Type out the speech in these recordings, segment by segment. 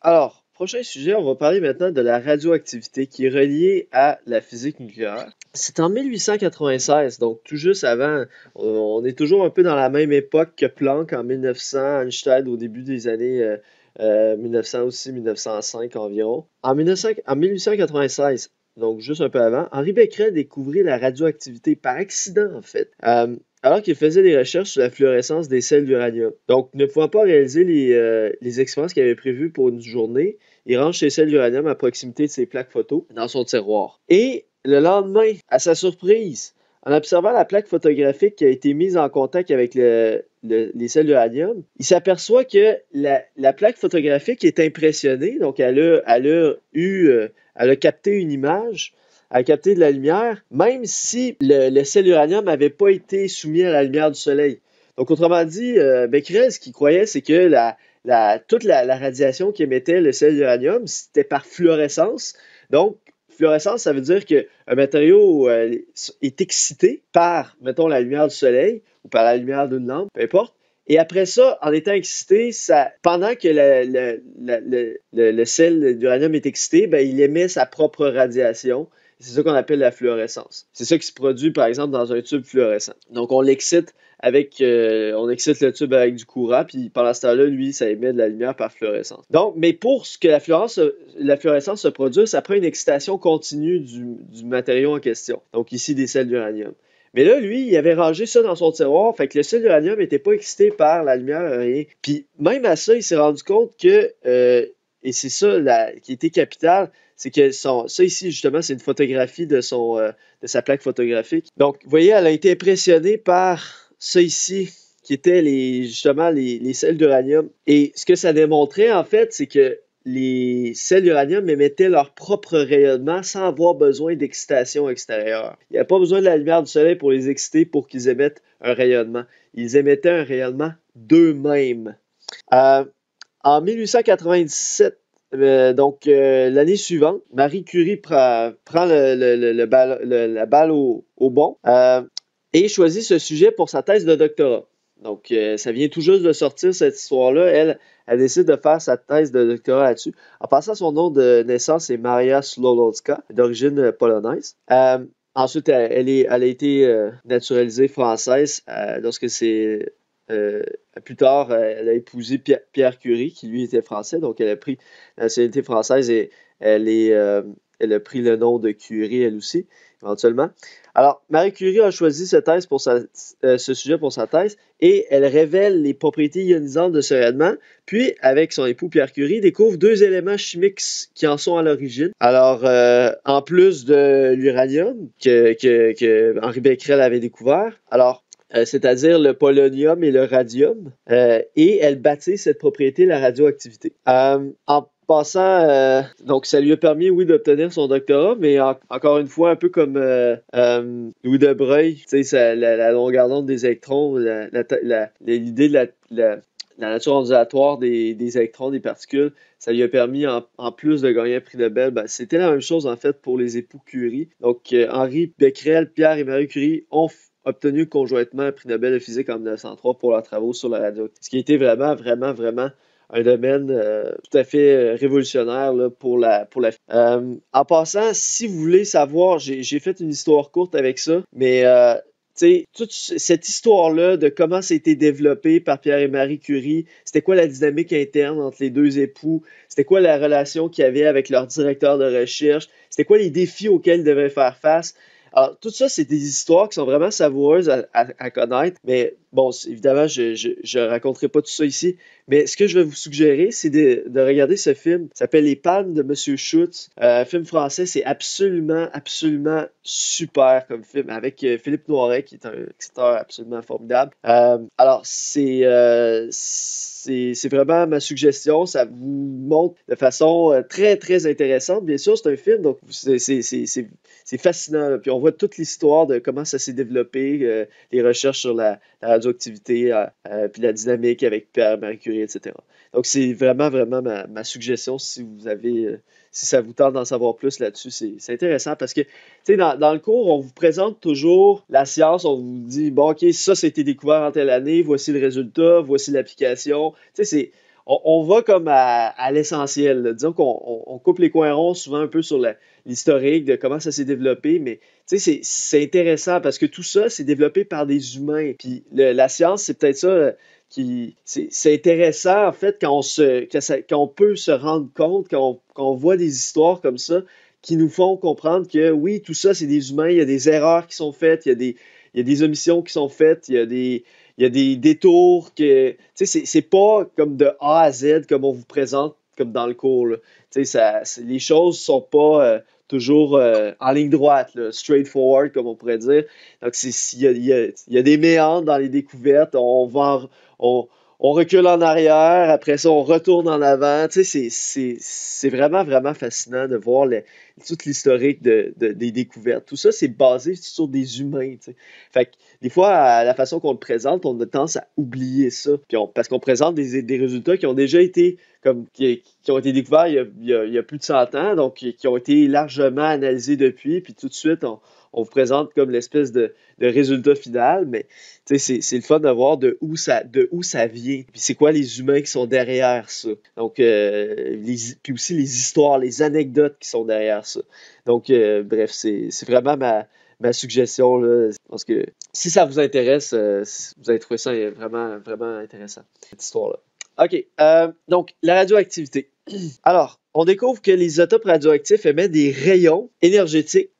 Alors, prochain sujet, on va parler maintenant de la radioactivité qui est reliée à la physique nucléaire. C'est en 1896, donc tout juste avant, on est toujours un peu dans la même époque que Planck en 1900, Einstein au début des années 1900 aussi, 1905 environ. En 1896, donc juste un peu avant, Henri Becquerel découvrit la radioactivité par accident en fait. Alors qu'il faisait des recherches sur la fluorescence des sels d'uranium. Donc, ne pouvant pas réaliser les expériences qu'il avait prévues pour une journée, il range ses sels d'uranium à proximité de ses plaques photo dans son tiroir. Et le lendemain, à sa surprise, en observant la plaque photographique qui a été mise en contact avec les sels d'uranium, il s'aperçoit que la plaque photographique est impressionnée, donc elle a capté une image à capter de la lumière, même si le sel d'uranium n'avait pas été soumis à la lumière du soleil. Donc, autrement dit, Becquerel, ce qu'il croyait, c'est que toute la radiation qu'émettait le sel d'uranium, c'était par fluorescence. Donc, fluorescence, ça veut dire qu'un matériau est excité par, mettons, la lumière du soleil ou par la lumière d'une lampe, peu importe. Et après ça, en étant excité, pendant que le sel d'uranium est excité, ben, il émet sa propre radiation. C'est ça qu'on appelle la fluorescence. C'est ça qui se produit, par exemple, dans un tube fluorescent. Donc, on excite le tube avec du courant, puis pendant ce temps-là, lui, ça émet de la lumière par fluorescence. Donc, mais pour ce que la fluorescence se produise, ça prend une excitation continue du matériau en question. Donc, ici, des sels d'uranium. Mais là, lui, il avait rangé ça dans son tiroir, fait que le sel d'uranium n'était pas excité par la lumière, rien. Puis, même à ça, il s'est rendu compte que, et c'est ça qui était capital, c'est que ça ici, justement, c'est une photographie de sa plaque photographique. Donc, vous voyez, elle a été impressionnée par ça ici, qui étaient justement les sels d'uranium. Et ce que ça démontrait, en fait, c'est que les sels d'uranium émettaient leur propre rayonnement sans avoir besoin d'excitation extérieure. Il n'y avait pas besoin de la lumière du soleil pour les exciter pour qu'ils émettent un rayonnement. Ils émettaient un rayonnement d'eux-mêmes. En 1897, l'année suivante, Marie Curie prend la balle au bon et choisit ce sujet pour sa thèse de doctorat. Donc, ça vient tout juste de sortir, cette histoire-là. Elle décide de faire sa thèse de doctorat là-dessus. En passant, son nom de naissance, c'est Maria Slolowska, d'origine polonaise. Ensuite, elle a été naturalisée française lorsque c'est... plus tard, elle a épousé Pierre Curie, qui lui était français, donc elle a pris la nationalité française et elle a pris le nom de Curie, elle aussi, éventuellement. Alors, Marie Curie a choisi ce sujet pour sa thèse et elle révèle les propriétés ionisantes de ce rayonnement, puis, avec son époux Pierre Curie, découvre deux éléments chimiques qui en sont à l'origine. Alors, en plus de l'uranium que Henri Becquerel avait découvert, alors, c'est-à-dire le polonium et le radium, et elle baptise cette propriété la radioactivité. En passant, donc ça lui a permis, oui, d'obtenir son doctorat, mais encore une fois, un peu comme Louis de Broglie, tu sais, la longueur d'onde des électrons, l'idée de la nature ondulatoire des électrons, des particules, ça lui a permis, en plus de gagner un prix Nobel, ben, c'était la même chose en fait pour les époux Curie. Donc, Henri Becquerel, Pierre et Marie Curie ont obtenu conjointement un prix Nobel de physique en 1903 pour leurs travaux sur la radio. Ce qui a été vraiment, vraiment, vraiment un domaine tout à fait révolutionnaire là, pour la en passant, si vous voulez savoir, j'ai fait une histoire courte avec ça, mais toute cette histoire-là de comment ça a été développé par Pierre et Marie Curie, c'était quoi la dynamique interne entre les deux époux, c'était quoi la relation qu'il y avait avec leur directeur de recherche, c'était quoi les défis auxquels ils devaient faire face. Alors, tout ça, c'est des histoires qui sont vraiment savoureuses à connaître, mais bon, évidemment, je raconterai pas tout ça ici, mais ce que je vais vous suggérer, c'est de regarder ce film. Ça s'appelle Les Pannes de Monsieur Schutz. Un film français, c'est absolument, absolument super comme film, avec Philippe Noiret, qui est un acteur absolument formidable. Alors, c'est vraiment ma suggestion. Ça vous montre de façon très, très intéressante. Bien sûr, c'est un film, donc c'est fascinant. Là. Puis on voit toute l'histoire de comment ça s'est développé, les recherches sur la radioactivité, puis la dynamique avec Pierre, Marie Curie, etc. Donc c'est vraiment, vraiment ma suggestion si ça vous tente d'en savoir plus là-dessus, c'est intéressant parce que, tu sais, dans le cours, on vous présente toujours la science, on vous dit, bon, ok, ça a été découvert en telle année, voici le résultat, voici l'application. Tu sais, on va comme à l'essentiel, là. Disons qu'on coupe les coins ronds souvent un peu sur l'historique de comment ça s'est développé, mais tu sais, c'est intéressant parce que tout ça, c'est développé par des humains. Puis la science, c'est peut-être ça c'est intéressant en fait quand on peut se rendre compte, quand on voit des histoires comme ça qui nous font comprendre que oui, tout ça, c'est des humains, il y a des erreurs qui sont faites, il y a des omissions qui sont faites, il y a des détours que, tu sais, c'est pas comme de A à Z comme on vous présente comme dans le cours, là. Tu sais, les choses sont pas toujours en ligne droite, là, straightforward, comme on pourrait dire. Donc, il y a des méandres dans les découvertes, on, on recule en arrière, après ça, on retourne en avant. Tu sais, c'est vraiment, vraiment fascinant de voir toute l'historique des découvertes. Tout ça, c'est basé sur des humains, tu sais. Fait que, des fois, à la façon qu'on le présente, on a tendance à oublier ça. Parce qu'on présente des résultats qui ont déjà été, qui ont été découverts il y a plus de 100 ans, donc qui ont été largement analysés depuis, puis tout de suite, on vous présente comme l'espèce de résultat final, mais tu sais, c'est le fun de voir de où ça vient, puis c'est quoi les humains qui sont derrière ça. Donc, puis aussi les histoires, les anecdotes qui sont derrière ça. Donc, bref, c'est vraiment ma suggestion, là, parce que si ça vous intéresse, vous allez trouver ça vraiment, vraiment intéressant, cette histoire-là. OK, donc la radioactivité. Alors, on découvre que les isotopes radioactifs émettent des rayons énergétiques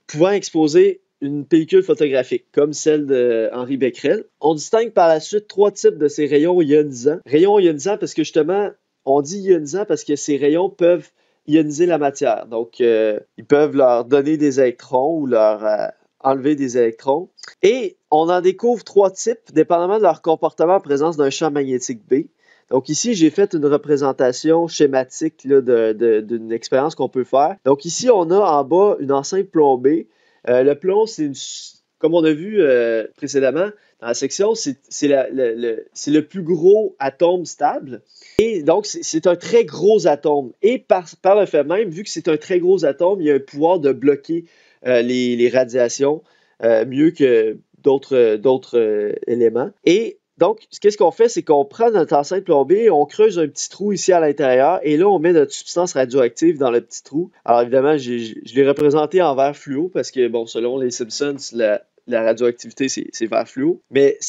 pouvant exposer une pellicule photographique, comme celle de Henri Becquerel. On distingue par la suite 3 types de ces rayons ionisants. Rayons ionisants parce que justement, on dit ionisants parce que ces rayons peuvent ioniser la matière. Donc, ils peuvent leur donner des électrons ou leur enlever des électrons. Et on en découvre 3 types, dépendamment de leur comportement en présence d'un champ magnétique B. Donc ici, j'ai fait une représentation schématique là, d'une expérience qu'on peut faire. Donc ici, on a en bas une enceinte plombée. Le plomb, comme on a vu précédemment dans la section, c'est le plus gros atome stable. Et donc, c'est un très gros atome. Et par le fait même, vu que c'est un très gros atome, il y a un pouvoir de bloquer les radiations mieux que d'autres éléments. Et donc, qu'est-ce qu'on fait, c'est qu'on prend notre enceinte plombée, on creuse un petit trou ici à l'intérieur, et là, on met notre substance radioactive dans le petit trou. Alors, évidemment, je l'ai représenté en vert fluo, parce que, bon, selon les Simpsons, la radioactivité, c'est vert fluo. Mais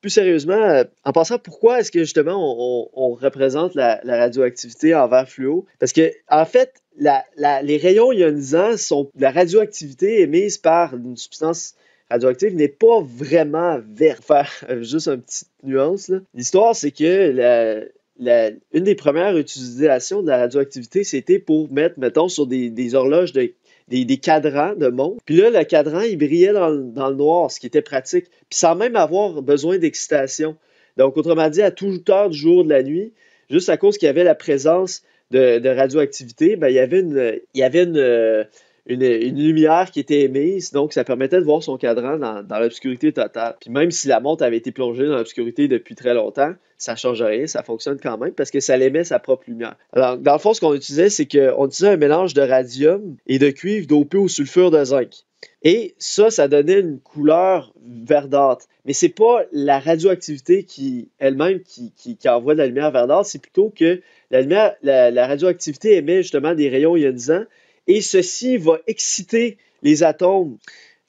plus sérieusement, en passant, pourquoi est-ce que, justement, on représente la radioactivité en vert fluo? Parce que, en fait, les rayons ionisants sont la radioactivité émise par une substance radioactive n'est pas vraiment verte. Faire juste une petite nuance, là. L'histoire, c'est que une des premières utilisations de la radioactivité, c'était pour mettre, mettons, sur des horloges, des cadrans de montre. Puis là, le cadran, il brillait dans le noir, ce qui était pratique. Puis sans même avoir besoin d'excitation. Donc, autrement dit, à toute heure du jour, de la nuit, juste à cause qu'il y avait la présence de radioactivité, ben, il y avait une lumière qui était émise, donc ça permettait de voir son cadran dans l'obscurité totale. Puis même si la montre avait été plongée dans l'obscurité depuis très longtemps, ça ne change rien, ça fonctionne quand même parce que ça émet sa propre lumière. Alors, dans le fond, ce qu'on utilisait, c'est qu'on utilisait un mélange de radium et de cuivre dopé au sulfure de zinc. Et ça donnait une couleur verdâtre. Mais c'est pas la radioactivité elle-même qui envoie de la lumière verdâtre, c'est plutôt que la radioactivité émet justement des rayons ionisants et ceci va exciter les atomes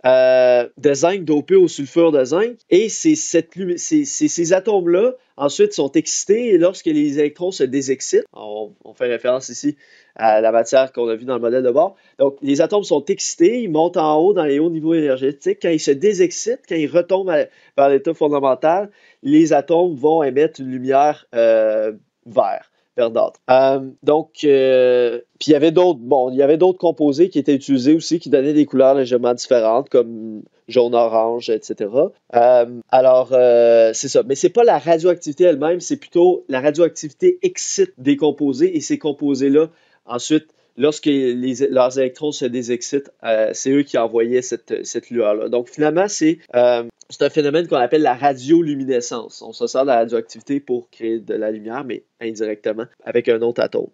de zinc dopés au sulfure de zinc. Et ces atomes-là, ensuite, sont excités et lorsque les électrons se désexcitent, on fait référence ici à la matière qu'on a vue dans le modèle de bord. Donc, les atomes sont excités, ils montent en haut dans les hauts niveaux énergétiques. Quand ils se désexcitent, quand ils retombent vers l'état fondamental, les atomes vont émettre une lumière vert. Verdâtre. Puis il y avait d'autres composés qui étaient utilisés aussi qui donnaient des couleurs légèrement différentes comme jaune-orange, etc. C'est ça. Mais c'est pas la radioactivité elle-même, c'est plutôt la radioactivité excite des composés et ces composés-là, ensuite, lorsque leurs électrons se désexcitent, c'est eux qui envoyaient cette lueur-là. Donc finalement, c'est un phénomène qu'on appelle la radioluminescence. On se sert de la radioactivité pour créer de la lumière, mais indirectement, avec un autre atome.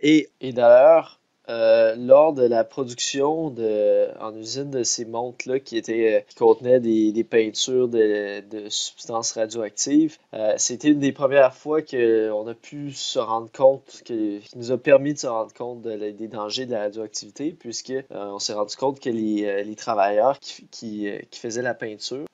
Et d'ailleurs, lors de la production en usine de ces montres-là qui contenaient des peintures de substances radioactives, c'était une des premières fois qu'on a pu se rendre compte, qui nous a permis de se rendre compte des dangers de la radioactivité, puisque on s'est rendu compte que les travailleurs qui faisaient la peinture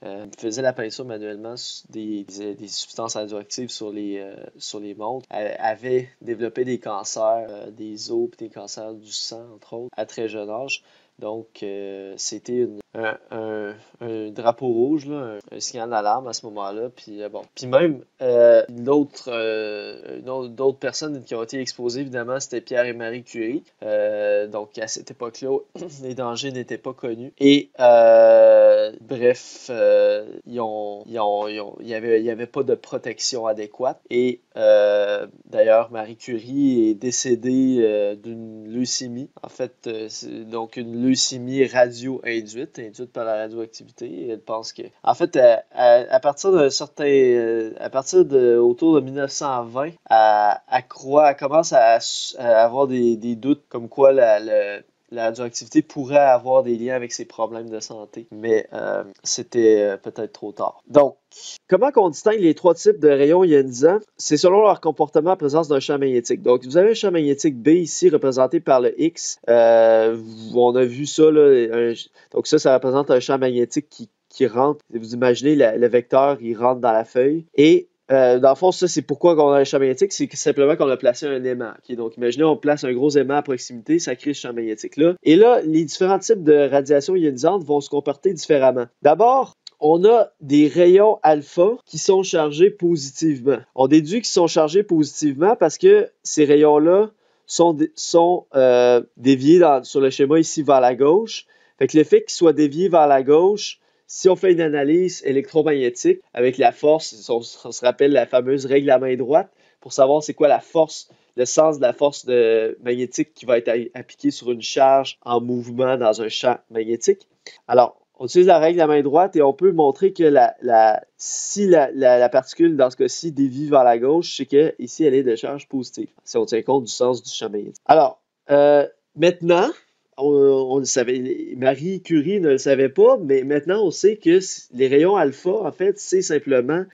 manuellement des substances radioactives sur les montres, avaient développé des cancers des os et des cancers du sang, entre autres, à très jeune âge. Donc, c'était un drapeau rouge, là, un signal d'alarme à ce moment-là. Puis, bon. Puis même, d'autres personnes qui ont été exposées, évidemment, c'était Pierre et Marie Curie. Donc, à cette époque-là, les dangers n'étaient pas connus. Et, bref, il y avait pas de protection adéquate. Et, d'ailleurs, Marie Curie est décédée d'une leucémie. En fait, c'est donc une leucémie radio-induite, induite par la radioactivité. Et elle pense que, en fait, à partir d'un certain, à partir de autour de 1920, elle commence à avoir des doutes comme quoi la radioactivité pourrait avoir des liens avec ses problèmes de santé, mais c'était peut-être trop tard. Donc, comment on distingue les trois types de rayons ionisants? C'est selon leur comportement en présence d'un champ magnétique. Donc, vous avez un champ magnétique B ici représenté par le X. On a vu ça, là. Donc, ça représente un champ magnétique qui rentre. Vous imaginez, le vecteur, il rentre dans la feuille. Et dans le fond, ça, c'est pourquoi on a un champ magnétique, c'est simplement qu'on a placé un aimant. Okay? Donc, imaginez, on place un gros aimant à proximité, ça crée ce champ magnétique-là. Et là, les différents types de radiations ionisantes vont se comporter différemment. D'abord, on a des rayons alpha qui sont chargés positivement. On déduit qu'ils sont chargés positivement parce que ces rayons-là sont déviés sur le schéma ici vers la gauche. Fait que le fait qu'ils soient déviés vers la gauche, si on fait une analyse électromagnétique avec la force, on se rappelle la fameuse règle à main droite, pour savoir c'est quoi la force, le sens de la force magnétique qui va être appliquée sur une charge en mouvement dans un champ magnétique. Alors, on utilise la règle à main droite et on peut montrer que si la particule, dans ce cas-ci, dévie vers la gauche, c'est que ici elle est de charge positive, si on tient compte du sens du champ magnétique. Alors, maintenant, on le savait, Marie Curie ne le savait pas, mais maintenant on sait que les rayons alpha, en fait, c'est simplement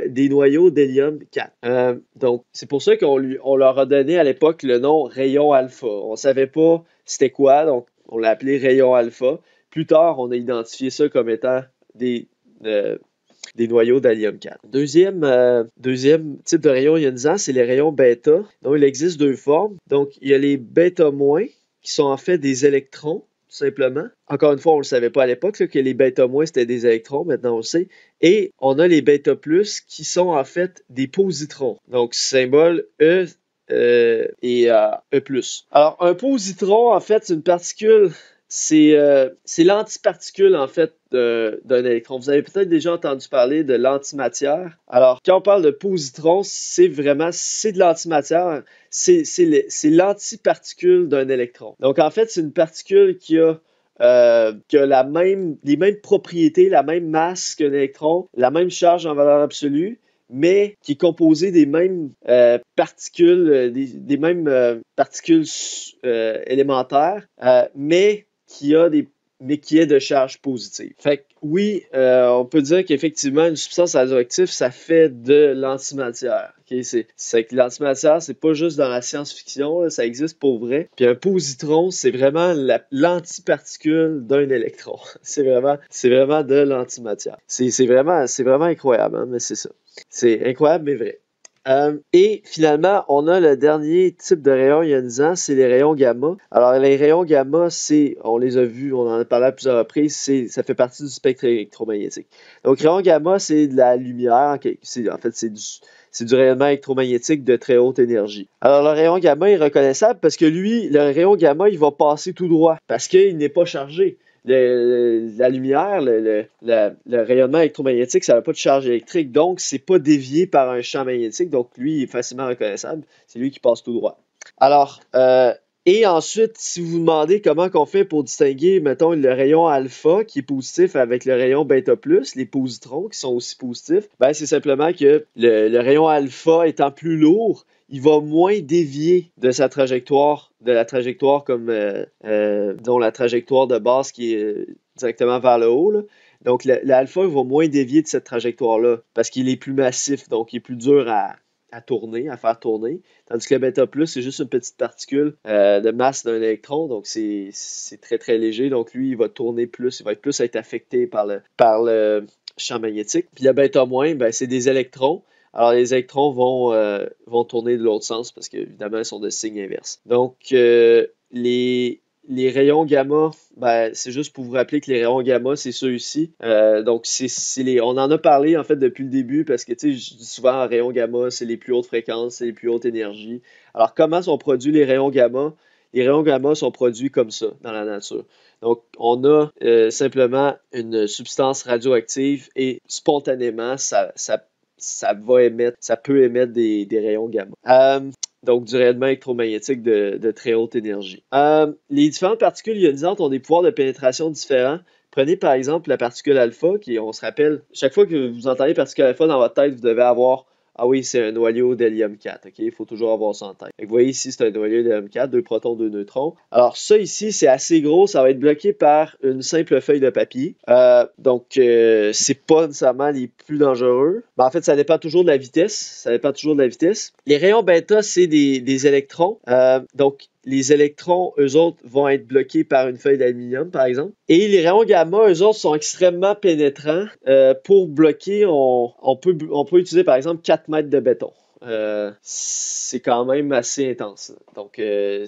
des noyaux d'hélium 4. Donc, c'est pour ça on leur a donné à l'époque le nom rayon alpha. On ne savait pas c'était quoi, donc on l'a appelé rayon alpha. Plus tard, on a identifié ça comme étant des noyaux d'hélium 4. Deuxième type de rayon ionisant, c'est les rayons bêta. Donc, il existe deux formes. Donc, il y a les bêta-, qui sont en fait des électrons, tout simplement. Encore une fois, on ne le savait pas à l'époque, que les bêta-, c'était des électrons, maintenant on le sait. Et on a les bêta+, qui sont en fait des positrons. Donc, symbole E et E+. Alors, un positron, en fait, c'est une particule, c'est l'antiparticule, en fait, d'un électron. Vous avez peut-être déjà entendu parler de l'antimatière. Alors, quand on parle de positron, c'est de l'antimatière. C'est l'antiparticule d'un électron. Donc, en fait, c'est une particule qui a les mêmes propriétés, la même masse qu'un électron, la même charge en valeur absolue, mais qui est composé des mêmes particules, des mêmes particules élémentaires, mais qui est de charge positive. Fait que oui, on peut dire qu'effectivement, une substance radioactive, ça fait de l'antimatière. Okay? C'est que l'antimatière, c'est pas juste dans la science-fiction, là, ça existe pour vrai. Puis un positron, c'est vraiment l'antiparticule d'un électron. C'est vraiment de l'antimatière. C'est vraiment incroyable, hein, mais c'est ça. C'est incroyable, mais vrai. Et finalement, on a le dernier type de rayon ionisant, c'est les rayons gamma. Alors, les rayons gamma, on les a vus, on en a parlé à plusieurs reprises, ça fait partie du spectre électromagnétique. Donc, rayon gamma, c'est de la lumière, c'est du rayonnement électromagnétique de très haute énergie. Alors, le rayon gamma est reconnaissable parce que lui, le rayon gamma, il va passer tout droit parce qu'il n'est pas chargé. La lumière, le rayonnement électromagnétique, ça n'a pas de charge électrique, donc c'est pas dévié par un champ magnétique, donc lui il est facilement reconnaissable, c'est lui qui passe tout droit. Alors, Et ensuite, si vous vous demandez comment qu'on fait pour distinguer, mettons, le rayon alpha qui est positif avec le rayon bêta plus, les positrons qui sont aussi positifs, ben c'est simplement que le rayon alpha étant plus lourd, il va moins dévier de sa trajectoire, de la trajectoire comme, disons, la trajectoire de base qui est directement vers le haut, là. Donc, l'alpha va moins dévier de cette trajectoire-là parce qu'il est plus massif, donc il est plus dur à tourner, à faire tourner. Tandis que le bêta plus, c'est juste une petite particule de masse d'un électron, donc c'est très très léger. Donc lui, il va tourner plus, il va être plus être affecté par le champ magnétique. Puis le bêta moins, ben, c'est des électrons. Alors les électrons vont tourner de l'autre sens parce qu'évidemment, ils sont de signe inverse. Donc les rayons gamma, ben, c'est juste pour vous rappeler que les rayons gamma, c'est ceux ici. Donc, on en a parlé en fait depuis le début parce que tu sais, je dis souvent rayons gamma, c'est les plus hautes fréquences, c'est les plus hautes énergies. Alors, comment sont produits les rayons gamma? Les rayons gamma sont produits comme ça dans la nature. Donc, on a simplement une substance radioactive et spontanément, ça peut émettre des rayons gamma. Donc du rayonnement électromagnétique de très haute énergie. Les différentes particules ionisantes ont des pouvoirs de pénétration différents. Prenez par exemple la particule alpha, qui, on se rappelle, chaque fois que vous entendez particule alpha dans votre tête, vous devez avoir, ah oui, c'est un noyau d'hélium 4, ok? Il faut toujours avoir ça en tête. Vous voyez ici, c'est un noyau d'hélium 4, 2 protons, 2 neutrons. Alors ça ici, c'est assez gros, ça va être bloqué par une simple feuille de papier. Donc, c'est pas nécessairement les plus dangereux. Mais en fait, ça dépend toujours de la vitesse. Les rayons bêta, c'est des électrons. Donc, les électrons, eux autres, vont être bloqués par une feuille d'aluminium, par exemple. Et les rayons gamma, eux autres, sont extrêmement pénétrants. Pour bloquer, on peut utiliser, par exemple, 4 mètres de béton. C'est quand même assez intense. Donc,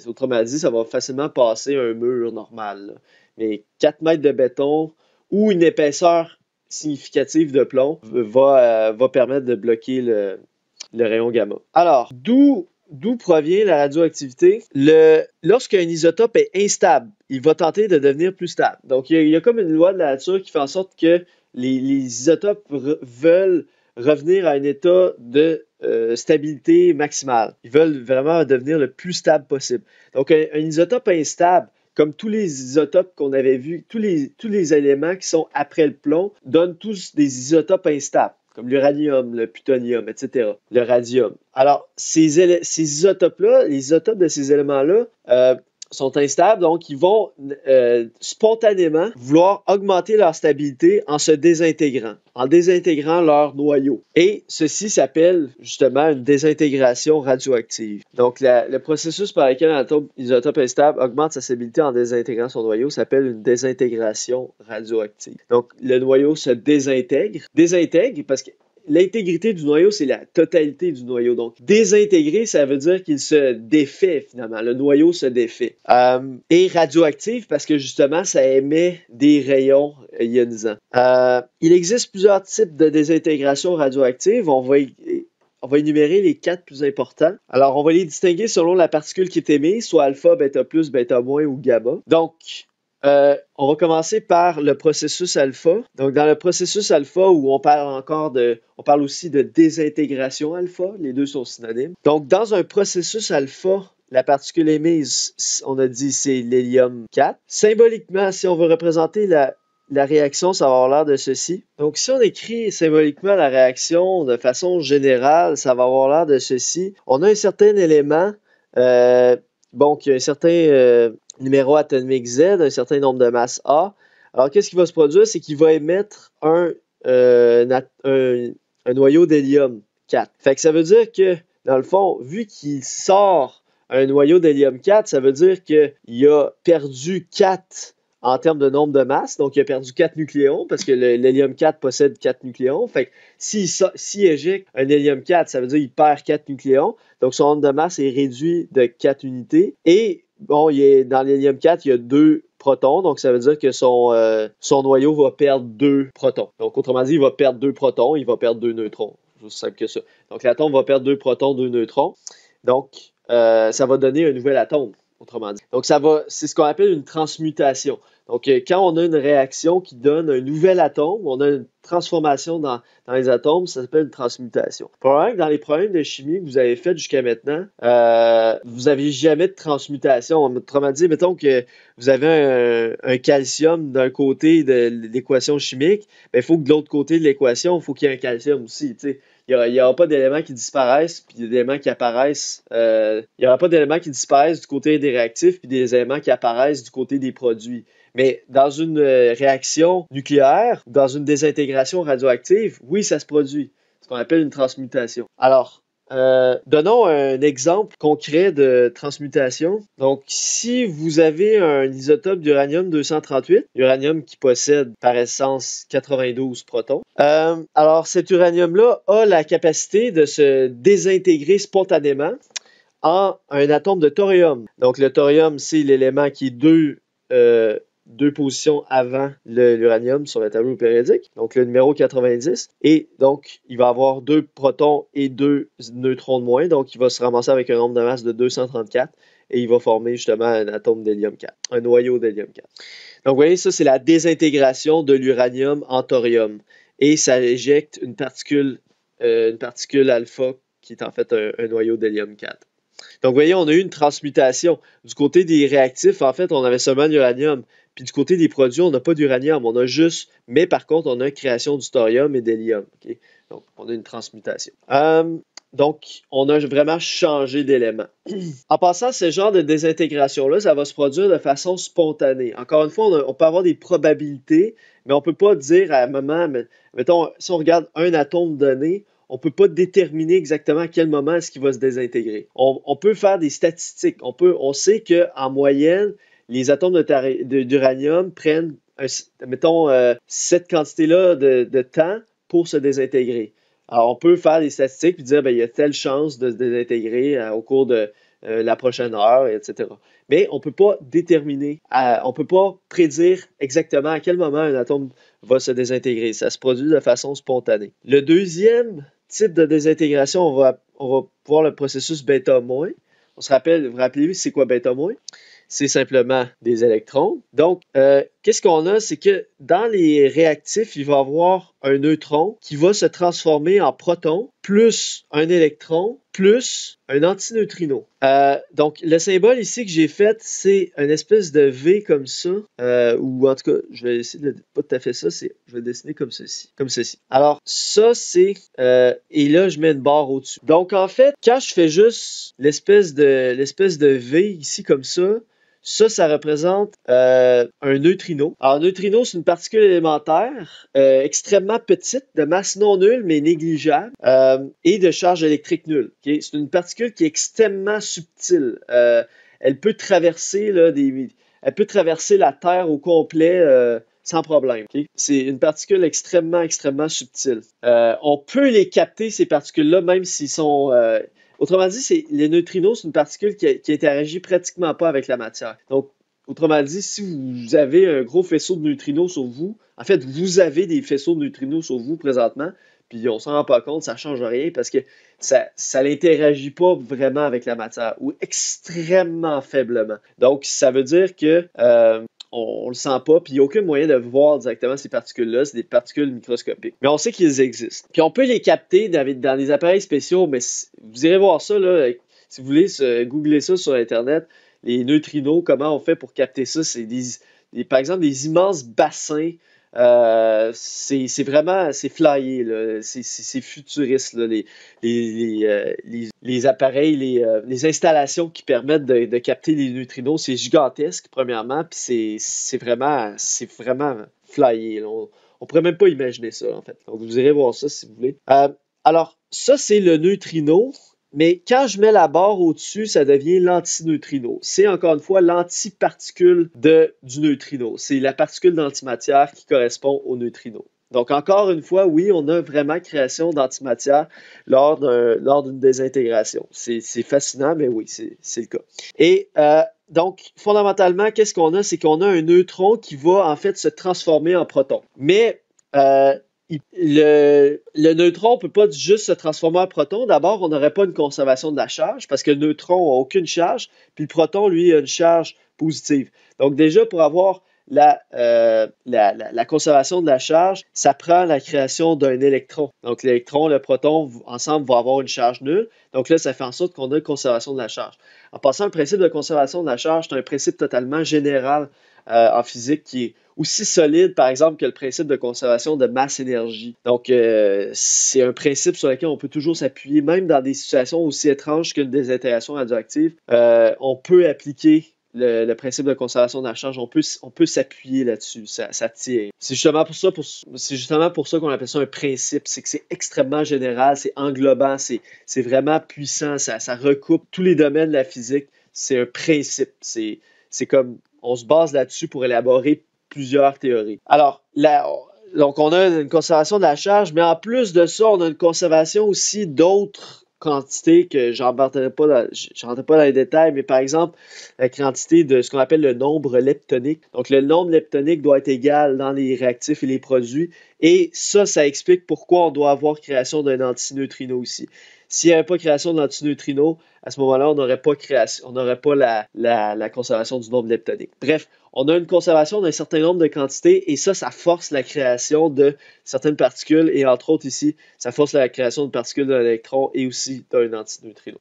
autrement dit, ça va facilement passer un mur normal, là. Mais 4 mètres de béton ou une épaisseur significative de plomb va permettre de bloquer le rayon gamma. Alors, d'où provient la radioactivité? Lorsqu'un isotope est instable, il va tenter de devenir plus stable. Donc, il y a comme une loi de la nature qui fait en sorte que les isotopes veulent revenir à un état de stabilité maximale. Ils veulent vraiment devenir le plus stable possible. Donc, un isotope instable, comme tous les isotopes qu'on avait vus, tous les éléments qui sont après le plomb, donnent tous des isotopes instables, comme l'uranium, le plutonium, etc., le radium. Alors, ces isotopes-là, les isotopes de ces éléments-là, sont instables, donc ils vont spontanément vouloir augmenter leur stabilité en se désintégrant, en désintégrant leur noyau. Et ceci s'appelle justement une désintégration radioactive. Donc le processus par lequel un isotope instable augmente sa stabilité en désintégrant son noyau s'appelle une désintégration radioactive. Donc le noyau se désintègre parce que l'intégrité du noyau, c'est la totalité du noyau. Donc, désintégrer, ça veut dire qu'il se défait finalement. Le noyau se défait. Et radioactif, parce que justement, ça émet des rayons ionisants. Il existe plusieurs types de désintégration radioactive. On va énumérer les 4 plus importants. Alors, on va les distinguer selon la particule qui est émise, soit alpha, bêta plus, bêta moins ou gamma. Donc, on va commencer par le processus alpha. Donc, dans le processus alpha, où on parle aussi de désintégration alpha, les deux sont synonymes. Donc, dans un processus alpha, la particule émise, on a dit, c'est l'hélium 4. Symboliquement, si on veut représenter la réaction, ça va avoir l'air de ceci. Donc, si on écrit symboliquement la réaction de façon générale, ça va avoir l'air de ceci. On a un certain élément, qui a un certain numéro atomique Z, un certain nombre de masses A. Alors, qu'est-ce qui va se produire? C'est qu'il va émettre un noyau d'hélium 4. Fait que ça veut dire que, dans le fond, vu qu'il sort un noyau d'hélium 4, ça veut dire qu'il a perdu 4 en termes de nombre de masses. Donc, il a perdu 4 nucléons parce que l'hélium 4 possède 4 nucléons. Fait que s'il éjecte un hélium 4, ça veut dire qu'il perd 4 nucléons. Donc, son nombre de masse est réduit de 4 unités. Et dans l'hélium 4, il y a 2 protons, donc ça veut dire que son noyau va perdre 2 protons. Donc, autrement dit, il va perdre 2 protons, il va perdre 2 neutrons. C'est aussi simple que ça. Donc, l'atome va perdre 2 protons, 2 neutrons. Donc, ça va donner un nouvel atome. autrement dit. Donc, c'est ce qu'on appelle une transmutation. Donc, quand on a une réaction qui donne un nouvel atome, on a une transformation dans les atomes, ça s'appelle une transmutation. Probablement que dans les problèmes de chimie que vous avez fait jusqu'à maintenant, vous n'avez jamais de transmutation. Autrement dit, mettons que vous avez un calcium d'un côté de l'équation chimique, ben, il faut que de l'autre côté de l'équation, il faut qu'il y ait un calcium aussi, tu sais. Il n'y aura pas d'éléments qui disparaissent puis des éléments qui apparaissent. Il n'y aura pas d'éléments qui disparaissent du côté des réactifs puis des éléments qui apparaissent du côté des produits. Mais dans une réaction nucléaire, dans une désintégration radioactive, oui, ça se produit. Ce qu'on appelle une transmutation. Alors, donnons un exemple concret de transmutation. Donc, si vous avez un isotope d'uranium-238, uranium qui possède par essence 92 protons, alors cet uranium-là a la capacité de se désintégrer spontanément en un atome de thorium. Donc, le thorium, c'est l'élément qui est deux positions avant l'uranium sur le tableau périodique, donc le numéro 90. Et donc, il va avoir 2 protons et 2 neutrons de moins, donc il va se ramasser avec un nombre de masse de 234 et il va former justement un atome d'hélium-4, un noyau d'hélium-4. Donc, vous voyez, ça, c'est la désintégration de l'uranium en thorium. Et ça éjecte une particule alpha qui est en fait un noyau d'hélium-4. Donc, vous voyez, on a eu une transmutation. Du côté des réactifs, en fait, on avait seulement l'uranium. Puis du côté des produits, on n'a pas d'uranium. On a juste, mais par contre, on a une création du thorium et d'hélium. Okay? Donc, on a une transmutation. Donc, on a vraiment changé d'élément. En passant, ce genre de désintégration-là, ça va se produire de façon spontanée. Encore une fois, on peut avoir des probabilités, mais on ne peut pas dire à un moment, mettons, si on regarde un atome donné, on ne peut pas déterminer exactement à quel moment est-ce qu'il va se désintégrer. On peut faire des statistiques. On sait qu'en moyenne, les atomes d'uranium prennent, mettons, cette quantité-là de temps pour se désintégrer. Alors, on peut faire des statistiques et dire, ben, il y a telle chance de se désintégrer au cours de la prochaine heure, etc. Mais on ne peut pas déterminer, on ne peut pas prédire exactement à quel moment un atome va se désintégrer. Ça se produit de façon spontanée. Le deuxième type de désintégration, on va voir le processus bêta-. Vous rappelez, c'est quoi bêta-? C'est simplement des électrons. Donc, qu'est-ce qu'on a? C'est que dans les réactifs, il va y avoir un neutron qui va se transformer en proton, plus un électron, plus un antineutrino. Donc, le symbole ici que j'ai fait, c'est une espèce de V comme ça, ou en tout cas, je vais essayer de pas tout à fait ça, je vais dessiner comme ceci. Alors, ça, c'est... et là, je mets une barre au-dessus. Donc, en fait, quand je fais juste l'espèce de V ici comme ça représente un neutrino. Alors, un neutrino, c'est une particule élémentaire extrêmement petite, de masse non nulle, mais négligeable, et de charge électrique nulle. Okay? C'est une particule qui est extrêmement subtile. Elle peut traverser la Terre au complet sans problème. Okay? C'est une particule extrêmement, extrêmement subtile. On peut les capter, ces particules-là, même s'ils sont... Autrement dit, les neutrinos, c'est une particule qui interagit pratiquement pas avec la matière. Donc, autrement dit, si vous avez un gros faisceau de neutrinos sur vous, en fait, vous avez des faisceaux de neutrinos sur vous présentement, puis on s'en rend pas compte, ça change rien parce que ça n'interagit pas vraiment avec la matière ou extrêmement faiblement. Donc, ça veut dire que on le sent pas, puis il n'y a aucun moyen de voir directement ces particules-là. C'est des particules microscopiques. Mais on sait qu'ils existent. Puis on peut les capter dans des appareils spéciaux, mais vous irez voir ça, là, si vous voulez, googler ça sur Internet, les neutrinos, comment on fait pour capter ça. C'est par exemple des immenses bassins. C'est vraiment, c'est flyé, là. C'est futuriste, là. Les appareils, les installations qui permettent de capter les neutrinos, c'est gigantesque, premièrement, puis c'est vraiment flyé, là. On pourrait même pas imaginer ça, en fait. Donc, vous irez voir ça si vous voulez. Alors, ça, c'est le neutrino. Mais quand je mets la barre au-dessus, ça devient l'antineutrino. C'est encore une fois l'antiparticule du neutrino. C'est la particule d'antimatière qui correspond au neutrino. Donc encore une fois, oui, on a vraiment création d'antimatière lors d'une désintégration. C'est fascinant, mais oui, c'est le cas. Et donc, fondamentalement, qu'est-ce qu'on a? C'est qu'on a un neutron qui va en fait se transformer en proton. Mais le neutron ne peut pas juste se transformer en proton. D'abord, on n'aurait pas une conservation de la charge parce que le neutron n'a aucune charge, puis le proton, lui, a une charge positive. Donc déjà, pour avoir la conservation de la charge, ça prend la création d'un électron. Donc l'électron, le proton, ensemble, vont avoir une charge nulle. Donc là, ça fait en sorte qu'on a une conservation de la charge. En passant, le principe de conservation de la charge, c'est un principe totalement général en physique qui est aussi solide, par exemple, que le principe de conservation de masse-énergie. Donc, c'est un principe sur lequel on peut toujours s'appuyer, même dans des situations aussi étranges qu'une désintegration radioactive. On peut appliquer le principe de conservation de la charge, on peut s'appuyer là-dessus, ça tient. C'est justement pour ça qu'on appelle ça un principe, c'est que c'est extrêmement général, c'est englobant, c'est vraiment puissant, ça recoupe tous les domaines de la physique, c'est un principe, c'est comme, on se base là-dessus pour élaborer plusieurs théories. Alors, donc on a une conservation de la charge, mais en plus de ça, on a une conservation aussi d'autres quantités que je rentrerai pas dans les détails, mais par exemple, la quantité de ce qu'on appelle le nombre leptonique. Donc, le nombre leptonique doit être égal dans les réactifs et les produits, et ça explique pourquoi on doit avoir création d'un antineutrino aussi. S'il n'y avait pas création de l'antineutrino, à ce moment-là, on n'aurait pas la conservation du nombre leptonique. Bref, on a une conservation d'un certain nombre de quantités et ça force la création de certaines particules et entre autres ici, ça force la création de particules d'un électron et aussi d'un antineutrino.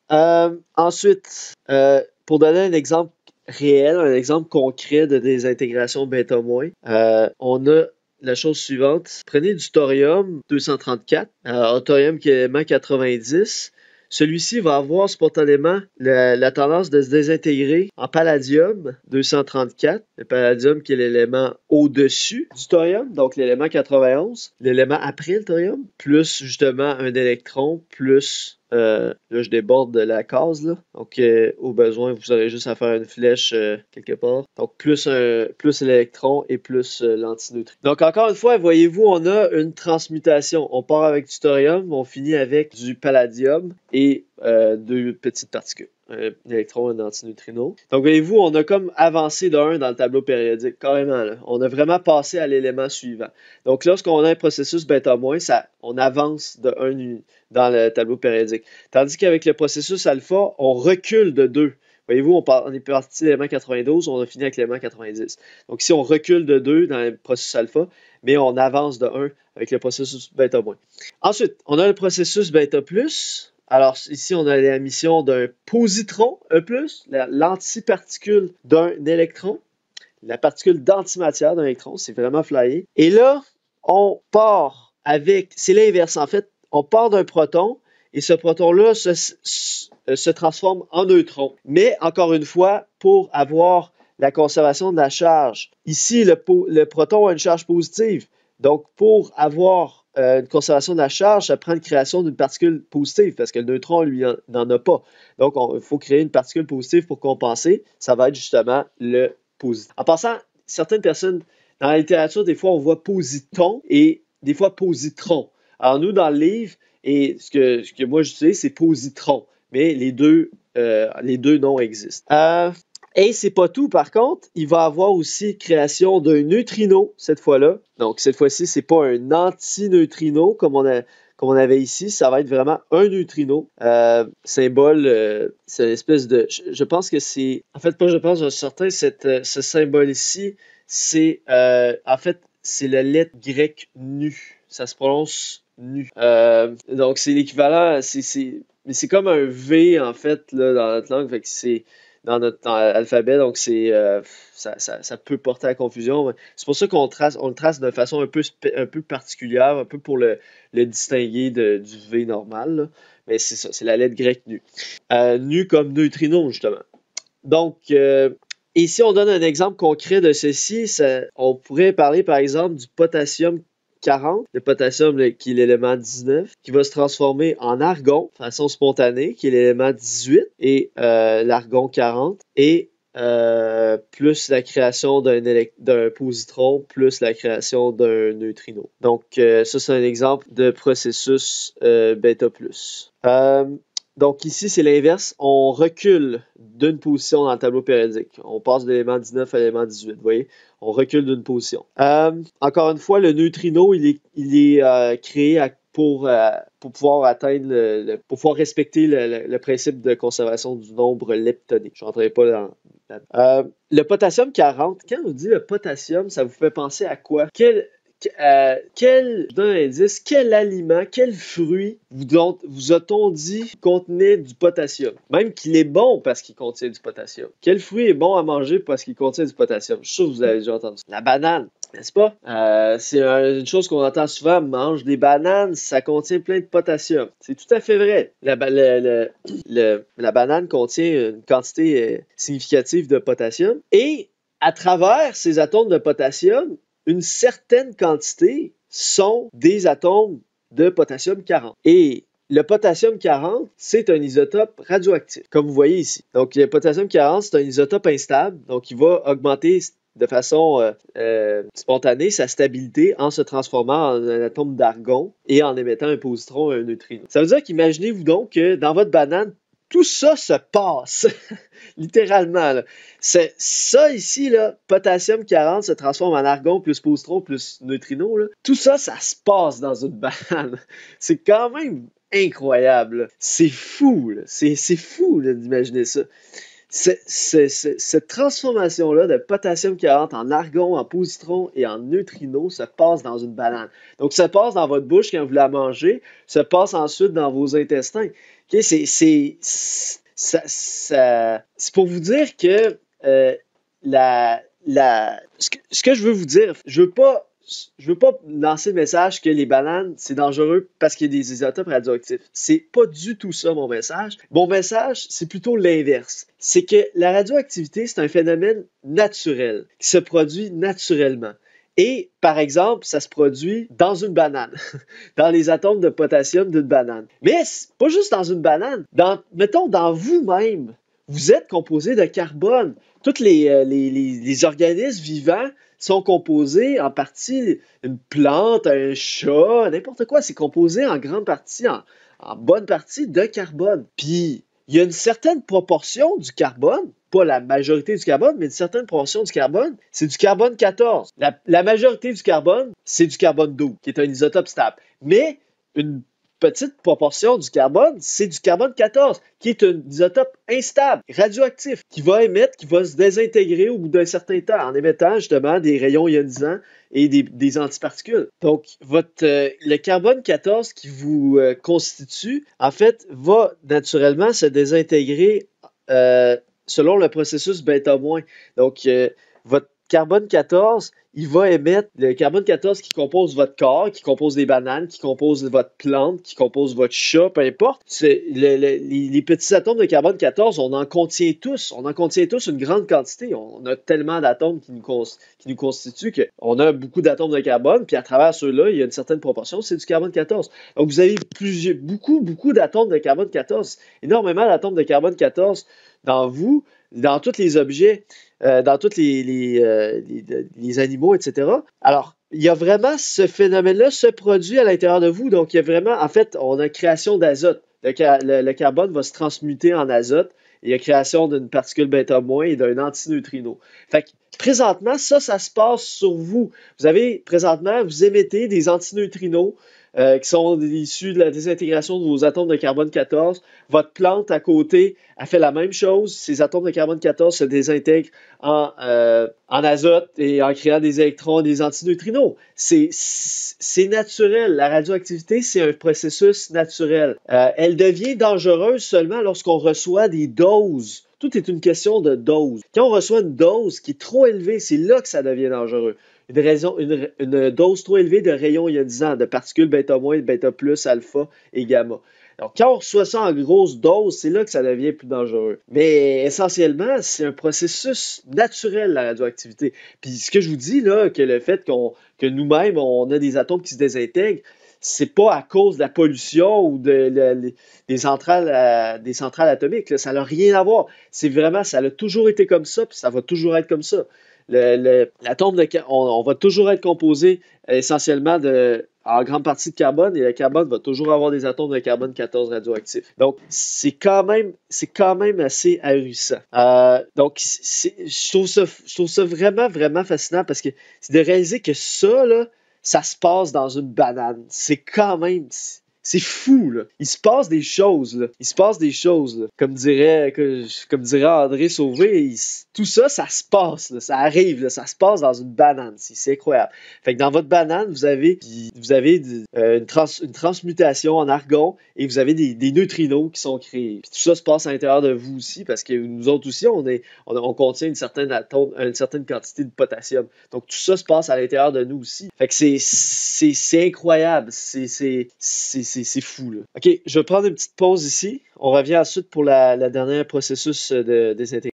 Ensuite, pour donner un exemple réel, un exemple concret de désintégration bêta-, on a la chose suivante. Prenez du thorium-234, thorium qui est l'élément 90. Celui-ci va avoir spontanément la tendance de se désintégrer en palladium-234. Le palladium qui est l'élément au-dessus du thorium, donc l'élément 91, l'élément après le thorium, plus justement un électron, plus là, je déborde de la case, là. Donc, au besoin, vous aurez juste à faire une flèche quelque part. Donc, plus l'électron et plus l'antineutrino. Donc, encore une fois, voyez-vous, on a une transmutation. On part avec du thorium, on finit avec du palladium et deux petites particules. Un électron et un antineutrino. Donc, voyez-vous, on a comme avancé d'un dans le tableau périodique, carrément, là. On a vraiment passé à l'élément suivant. Donc, lorsqu'on a un processus bêta-, on avance de 1 dans le tableau périodique. Tandis qu'avec le processus alpha, on recule de 2. Voyez-vous, on est parti de l'élément 92, on a fini avec l'élément 90. Donc, ici, on recule de 2 dans le processus alpha, mais on avance de 1 avec le processus bêta-. Ensuite, on a le processus bêta+. Alors, ici, on a l'émission d'un positron, E+, l'antiparticule d'un électron, la particule d'antimatière d'un électron, c'est vraiment flyé. Et là, on part avec, c'est l'inverse en fait, on part d'un proton et ce proton-là se transforme en neutron. Mais encore une fois, pour avoir la conservation de la charge, ici, le proton a une charge positive. Donc, pour avoir une conservation de la charge, ça prend une création d'une particule positive parce que le neutron, lui, n'en a pas. Donc, il faut créer une particule positive pour compenser. Ça va être justement le positif. En passant, certaines personnes, dans la littérature, des fois, on voit positon et des fois positron. Alors, nous, dans le livre, et ce que moi j'utilise, c'est positron. Mais les deux noms existent. Et c'est pas tout, par contre, il va avoir aussi création d'un neutrino, cette fois-là. Donc, cette fois-ci, c'est pas un antineutrino comme on avait ici, ça va être vraiment un neutrino. Symbole, c'est une espèce de... Je pense que c'est... En fait, pas je pense, je suis certain, ce symbole ici, c'est... en fait, c'est la lettre grecque nu. Ça se prononce nu. Donc, c'est l'équivalent... Mais c'est comme un V, en fait, là, dans notre langue. Fait que c'est... Dans notre alphabet, donc ça peut porter à confusion. C'est pour ça on le trace de façon un peu particulière, un peu pour le distinguer du V normal, là. Mais c'est ça, c'est la lettre grecque nu. Nu comme neutrino, justement. Donc, ici, on donne un exemple concret de ceci. On pourrait parler, par exemple, du potassium 40, le potassium qui est l'élément 19, qui va se transformer en argon de façon spontanée, qui est l'élément 18, et l'argon 40, et plus la création d'un positron, plus la création d'un neutrino. Donc, ça, c'est un exemple de processus bêta+. Donc ici, c'est l'inverse. On recule d'une position dans le tableau périodique. On passe de l'élément 19 à l'élément 18. Vous voyez? On recule d'une position. Encore une fois, le neutrino, il est créé pour pouvoir atteindre pour pouvoir respecter le principe de conservation du nombre leptonique. Je ne rentrerai pas dans. Le potassium 40, quand on dit le potassium, ça vous fait penser à quoi? Je donne un indice, quel aliment, quel fruit vous a-t-on dit contenait du potassium? Même qu'il est bon parce qu'il contient du potassium. Quel fruit est bon à manger parce qu'il contient du potassium? Je suis sûr que vous avez déjà entendu ça. La banane, n'est-ce pas? C'est une chose qu'on entend souvent, mange des bananes, ça contient plein de potassium. C'est tout à fait vrai. La banane contient une quantité significative de potassium et à travers ces atomes de potassium, une certaine quantité sont des atomes de potassium 40. Et le potassium 40, c'est un isotope radioactif, comme vous voyez ici. Donc, le potassium 40, c'est un isotope instable, donc il va augmenter de façon spontanée sa stabilité en se transformant en un atome d'argon et en émettant un positron et un neutrino. Ça veut dire qu'imaginez-vous donc que dans votre banane, tout ça se passe, littéralement. Là. C'est ça ici, là, potassium 40 se transforme en argon plus positron plus neutrino. Là. Tout ça, ça se passe dans une banane. C'est quand même incroyable. Là. C'est fou. Là. C'est fou là, d'imaginer ça. Cette transformation-là de potassium 40 en argon, en positron et en neutrino se passe dans une banane. Donc, ça passe dans votre bouche quand vous la mangez, ça passe ensuite dans vos intestins. Okay? C'est pour vous dire que ce que je veux vous dire, je veux pas lancer le message que les bananes, c'est dangereux parce qu'il y a des isotopes radioactifs. C'est pas du tout ça mon message. Mon message, c'est plutôt l'inverse. C'est que la radioactivité, c'est un phénomène naturel qui se produit naturellement. Et, par exemple, ça se produit dans une banane, dans les atomes de potassium d'une banane. Mais pas juste dans une banane. Mettons, dans vous-même, vous êtes composé de carbone. Tous les organismes vivants sont composés en partie, une plante, un chat, n'importe quoi, c'est composé en grande partie, en bonne partie de carbone. Puis, il y a une certaine proportion du carbone, pas la majorité du carbone, mais une certaine proportion du carbone, c'est du carbone 14. La majorité du carbone, c'est du carbone 12, qui est un isotope stable. Mais une petite proportion du carbone, c'est du carbone 14, qui est un isotope instable, radioactif, qui va se désintégrer au bout d'un certain temps, en émettant justement des rayons ionisants et des antiparticules. Donc, le carbone 14 qui vous constitue, en fait, va naturellement se désintégrer selon le processus bêta-. Donc, votre carbone 14, il va émettre le carbone 14 qui compose votre corps, qui compose les bananes, qui compose votre plante, qui compose votre chat, peu importe. Les petits atomes de carbone 14, on en contient tous une grande quantité. On a tellement d'atomes qui nous constituent qu'on a beaucoup d'atomes de carbone, puis à travers ceux-là, il y a une certaine proportion, c'est du carbone 14. Donc vous avez beaucoup d'atomes de carbone 14, énormément d'atomes de carbone 14 dans vous, dans tous les objets, dans tous les animaux, etc. Alors, il y a vraiment ce phénomène-là se produit à l'intérieur de vous. Donc, il y a vraiment, en fait, on a création d'azote. Le carbone va se transmuter en azote. Il y a création d'une particule bêta- et d'un antineutrino. Fait que, présentement, ça se passe sur vous. Présentement, vous émettez des antineutrinos qui sont issus de la désintégration de vos atomes de carbone 14. Votre plante à côté a fait la même chose. Ces atomes de carbone 14 se désintègrent en azote et en créant des électrons, des antineutrinos. C'est naturel. La radioactivité, c'est un processus naturel. Elle devient dangereuse seulement lorsqu'on reçoit des doses. Tout est une question de dose. Quand on reçoit une dose qui est trop élevée, c'est là que ça devient dangereux. Une dose trop élevée de rayons ionisants, de particules bêta-, bêta+, alpha et gamma. Donc, quand on reçoit ça en grosse dose, c'est là que ça devient plus dangereux. Mais essentiellement, c'est un processus naturel, la radioactivité. Puis ce que je vous dis, là, que le fait que nous-mêmes, on a des atomes qui se désintègrent, c'est pas à cause de la pollution ou des centrales atomiques. Là. Ça n'a rien à voir. C'est vraiment, ça a toujours été comme ça, puis ça va toujours être comme ça. L'atome on va toujours être composé essentiellement en grande partie de carbone, et le carbone va toujours avoir des atomes de carbone 14 radioactifs. Donc, c'est quand même assez ahurissant. Donc, je trouve ça vraiment, vraiment fascinant parce que c'est de réaliser que ça, là, ça se passe dans une banane. C'est quand même, c'est fou, là. Il se passe des choses, là. Il se passe des choses, là. Comme dirait André Sauvé, tout ça, ça se passe, là. Ça arrive, là. Ça se passe dans une banane. C'est incroyable. Fait que dans votre banane, vous avez une transmutation en argon et vous avez des neutrinos qui sont créés. Puis tout ça se passe à l'intérieur de vous aussi parce que nous autres aussi, on contient une certaine quantité de potassium. Donc tout ça se passe à l'intérieur de nous aussi. Fait que c'est incroyable. C'est fou, là. OK, je vais prendre une petite pause ici. On revient ensuite pour la dernière processus de désintégration.